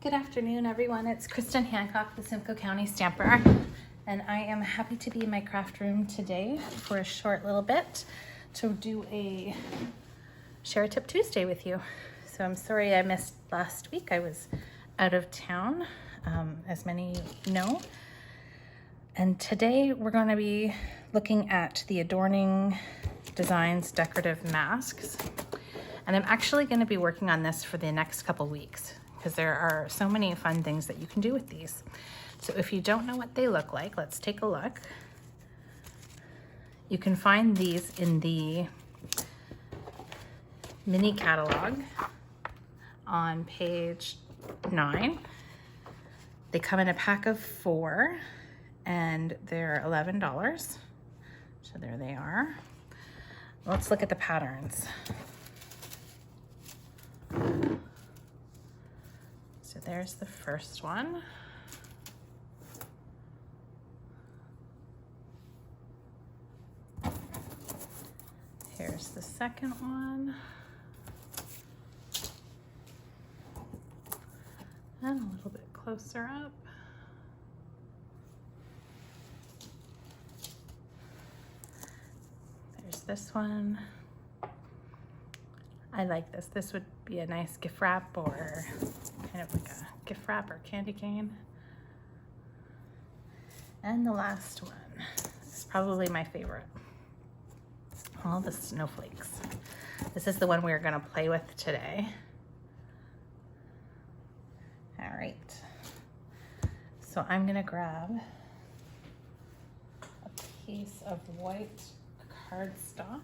Good afternoon, everyone. It's Kristen Hancock, the Simcoe County Stamper, and I am happy to be in my craft room today for a short little bit to do a Share a Tip Tuesday with you. So I'm sorry I missed last week. I was out of town, as many know. And today we're going to be looking at the Adorning Designs decorative masks. And I'm actually going to be working on this for the next couple weeks, because there are so many fun things that you can do with these. So if you don't know what they look like, let's take a look. You can find these in the mini catalog on page 9. They come in a pack of 4 and they're $11. So there they are. Let's look at the patterns. So there's the first one. Here's the second one. And a little bit closer up. There's this one. I like this. This would be a nice gift wrap, or kind of like a gift wrap or candy cane. And the last one is probably my favorite. All the snowflakes. This is the one we're gonna play with today. All right. So I'm gonna grab a piece of white cardstock.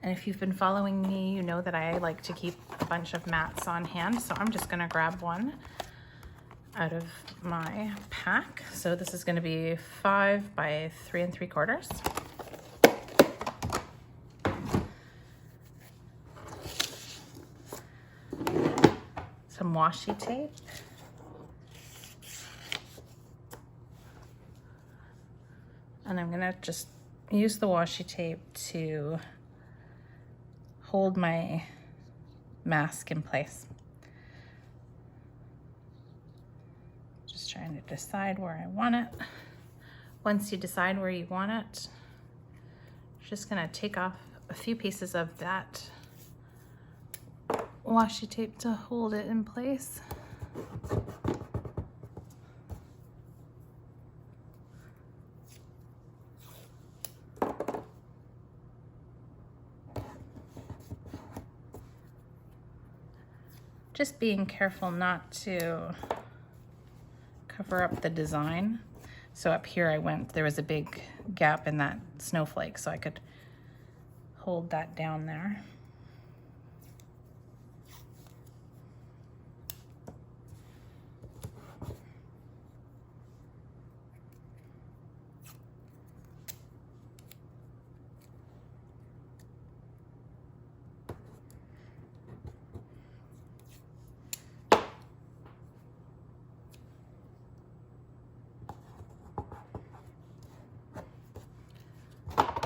And if you've been following me, you know that I like to keep a bunch of mats on hand. So I'm just gonna grab one out of my pack. So this is gonna be 5 by 3 3/4. Some washi tape. And I'm gonna just use the washi tape to hold my mask in place. Just trying to decide where I want it. Once you decide where you want it, you're just gonna take off a few pieces of that washi tape to hold it in place. Just being careful not to cover up the design. So up here there was a big gap in that snowflake, so I could hold that down there.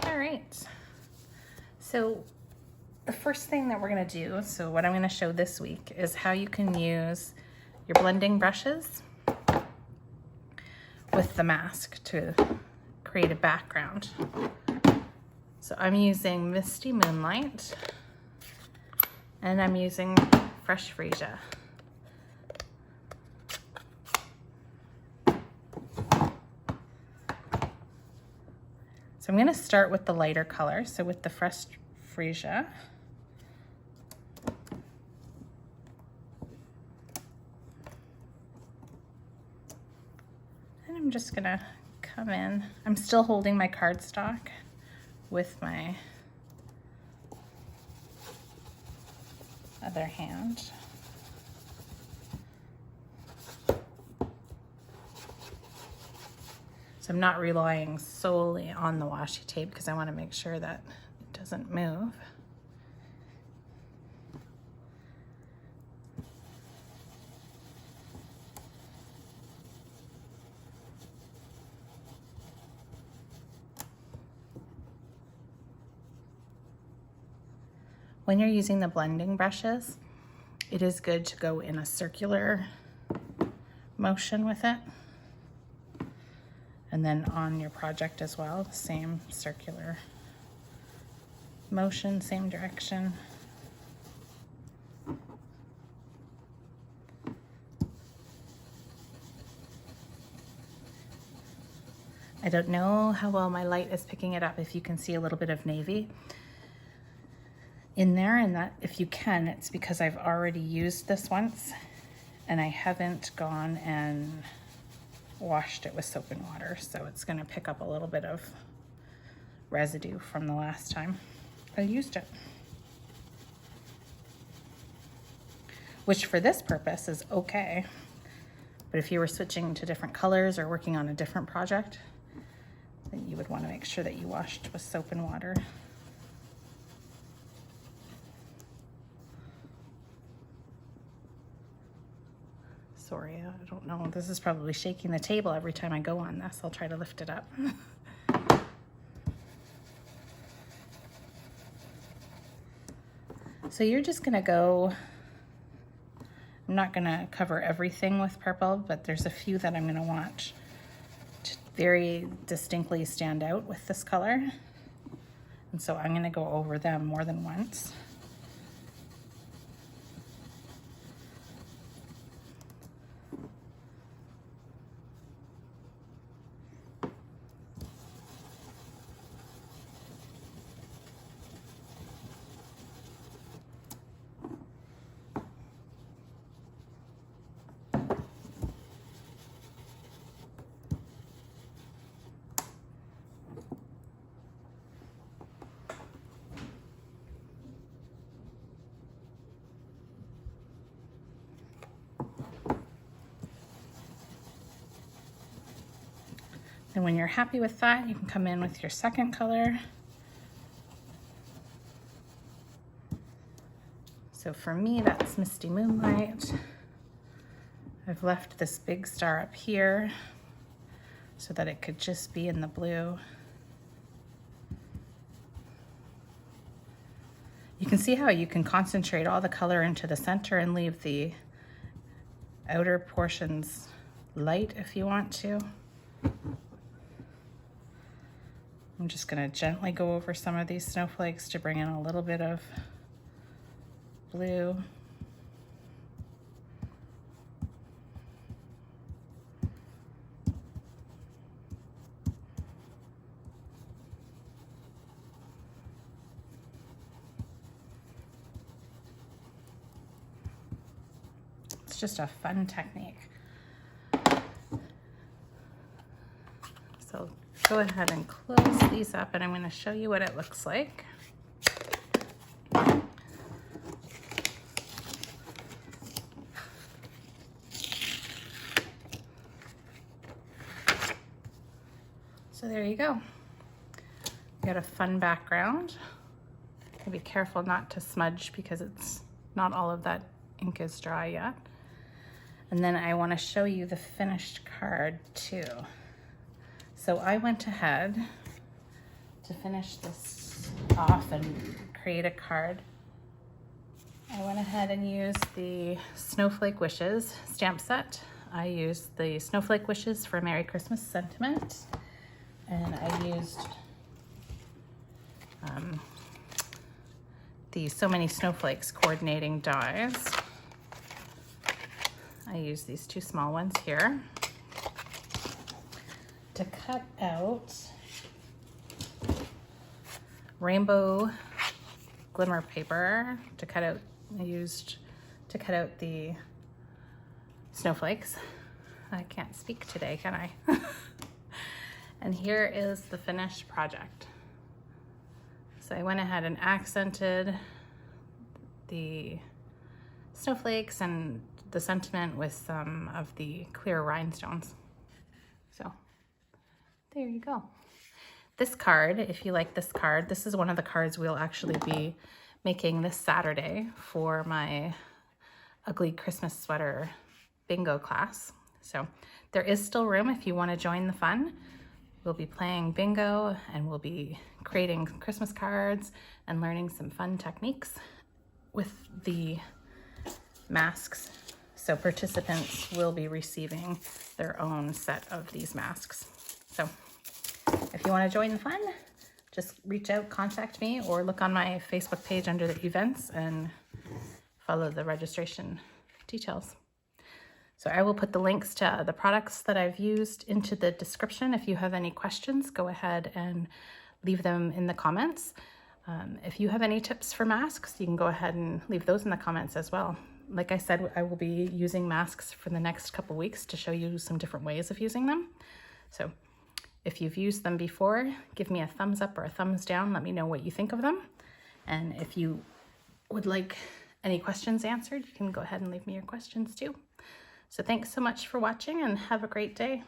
All right, so the first thing that we're gonna do, so what I'm gonna show this week is how you can use your blending brushes with the mask to create a background. So I'm using Misty Moonlight and I'm using Fresh Freesia. So I'm going to start with the lighter color, so with the Fresh Freesia. And I'm just going to come in. I'm still holding my cardstock with my other hand. So I'm not relying solely on the washi tape because I want to make sure that it doesn't move. When you're using the blending brushes, it is good to go in a circular motion with it. And then on your project as well, the same circular motion, same direction. I don't know how well my light is picking it up, if you can see a little bit of navy in there, and that if you can, it's because I've already used this once and I haven't gone and washed it with soap and water, so it's going to pick up a little bit of residue from the last time I used it, which for this purpose is okay. But if you were switching to different colors or working on a different project, then you would want to make sure that you washed with soap and water. Sorry, I don't know. This is probably shaking the table every time I go on this. I'll try to lift it up. So you're just gonna go, I'm not gonna cover everything with purple, but there's a few that I'm gonna want to very distinctly stand out with this color. And so I'm gonna go over them more than once. And when you're happy with that, you can come in with your second color. So for me, that's Misty Moonlight. I've left this big star up here so that it could just be in the blue. You can see how you can concentrate all the color into the center and leave the outer portions light if you want to. I'm just going to gently go over some of these snowflakes to bring in a little bit of blue. It's just a fun technique. So go ahead and close these up, and I'm going to show you what it looks like. So there you go. Got a fun background. Be careful not to smudge because it's not all of that ink is dry yet. And then I want to show you the finished card too. So I went ahead to finish this off and create a card. I went ahead and used the Snowflake Wishes stamp set. I used the Snowflake Wishes for Merry Christmas sentiment. And I used the So Many Snowflakes coordinating dies. I use these two small ones here to cut out rainbow glimmer paper to cut out. I used to cut out the snowflakes. I can't speak today, can I? And here is the finished project. So I went ahead and accented the snowflakes and the sentiment with some of the clear rhinestones. So there you go. This card, if you like this card, this is one of the cards we'll actually be making this Saturday for my ugly Christmas sweater bingo class. So there is still room if you want to join the fun. We'll be playing bingo and we'll be creating Christmas cards and learning some fun techniques with the masks. So participants will be receiving their own set of these masks. So if you want to join the fun, just reach out, contact me, or look on my Facebook page under the events and follow the registration details. So I will put the links to the products that I've used into the description. If you have any questions, go ahead and leave them in the comments. If you have any tips for masks, you can go ahead and leave those in the comments as well. Like I said, I will be using masks for the next couple weeks to show you some different ways of using them. So if you've used them before, give me a thumbs up or a thumbs down. Let me know what you think of them. And if you would like any questions answered, you can go ahead and leave me your questions too. So thanks so much for watching and have a great day.